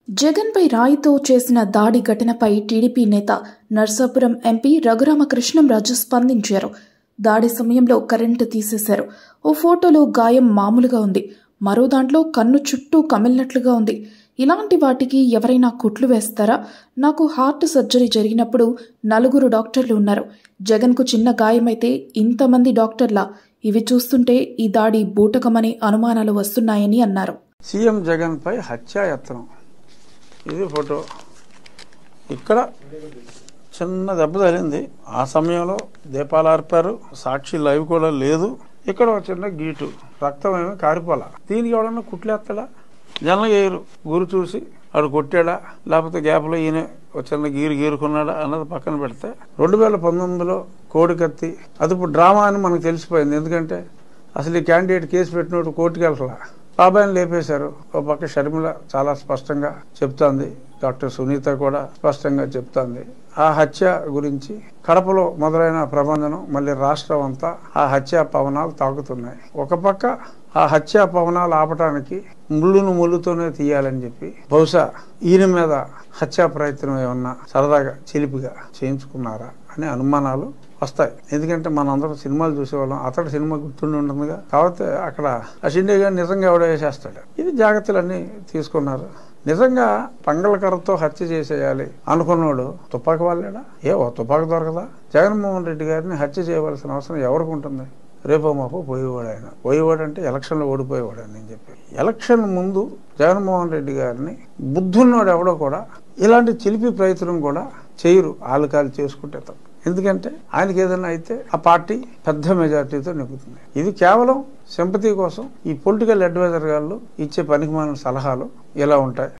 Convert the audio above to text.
జగన్పై రాయితో చేసిన దాడి ఘటనపై టీడీపీ నేత నర్సాపురం ఎంపీ రఘురామకృష్ణంరాజు స్పందించారు. దాడి సమయంలో కరెంటు తీసేశారు. ఓ ఫోటోలో గాయం మామూలుగా ఉంది, మరో దాంట్లో కన్ను చుట్టూ కమిలినట్లుగా ఉంది. ఇలాంటి వాటికి ఎవరైనా కుట్లు వేస్తారా? నాకు హార్ట్ సర్జరీ జరిగినప్పుడు 4 డాక్టర్లు ఉన్నారు. జగన్కు చిన్న గాయమైతే ఇంతమంది డాక్టర్లా? ఇవి చూస్తుంటే ఈ దాడి బూటకమనే అనుమానాలు వస్తున్నాయని అన్నారు. సీఎం జగన్ పై హత్యాయత్నం. ఇది ఫోటో. ఇక్కడ చిన్న దెబ్బ తగిలింది. ఆ సమయంలో దీపాలు ఆర్పారు, సాక్షి లైవ్ కూడా లేదు. ఇక్కడ ఒక చిన్న గీటు, రక్తం ఏమి కారిపోలా. దీనికి ఎవడన్నా కుట్లేస్తాడా? జనం వేయరు. గురి చూసి ఆడు కొట్టాడా, లేకపోతే గ్యాప్లో ఈయన ఒక చిన్న గీరుకున్నాడా అన్నది పక్కన పెడితే 2019లో కోడికత్తి అది ఇప్పుడు డ్రామా అని మనకు తెలిసిపోయింది. ఎందుకంటే అసలు ఈ క్యాండిడేట్ కేసు పెట్టినోడు కోర్టుకు వెళ్ళలా, బాబాయిని లేపేశారు. ఒక పక్క షర్మిల చాలా స్పష్టంగా చెప్తోంది, డాక్టర్ సునీత కూడా స్పష్టంగా చెప్తోంది. ఆ హత్య గురించి కడపలో మొదలైన ప్రబంధనం మళ్ళీ రాష్ట్రం అంతా ఆ హత్యా పవనాలు తాకుతున్నాయి. ఒక పక్క ఆ హత్యా పవనాలు ఆపటానికి ముళ్ళుతోనే తీయాలని చెప్పి బహుశా ఈయన మీద హత్యా ప్రయత్నం ఏమన్నా సరదాగా చిలిపిగా చేయించుకున్నారా అనే అనుమానాలు వస్తాయి. ఎందుకంటే మనందరం సినిమాలు చూసేవాళ్ళం. అతడు సినిమా గుర్తుండి ఉంటుందిగా, కాబట్టి అక్కడ అషిండే గారు నిజంగా ఎవడో వేసేస్తాడు. ఇది జాగ్రత్తలన్నీ తీసుకున్నారు. నిజంగా పంగళకర్రతో హత్య చేసేయాలి అనుకున్నాడు తుపాకి వాళ్ళేడా? ఓ తుపాకి దొరకదా? జగన్మోహన్ రెడ్డి గారిని హత్య చేయవలసిన అవసరం ఎవరికి ఉంటుంది? రేపో మాపో పోయేవాడు ఆయన. పోయేవాడు అంటే ఎలక్షన్లో ఓడిపోయేవాడు అని నేను చెప్పి. ఎలక్షన్ ముందు జగన్మోహన్ రెడ్డి గారిని బుద్ధున్నోడు ఎవడో కూడా ఇలాంటి చిలిపి ప్రయత్నం కూడా చేయరు. ఆలుకాలు చేసుకుంటే తప్ప. ఎందుకంటే ఆయనకి ఏదైనా అయితే ఆ పార్టీ పెద్ద మెజార్టీతో నెగ్గుతుంది. ఇది కేవలం సింపతి కోసం ఈ పొలిటికల్ అడ్వైజర్ గారు ఇచ్చే పనికిమాలిన సలహాలు ఇలా ఉంటాయి.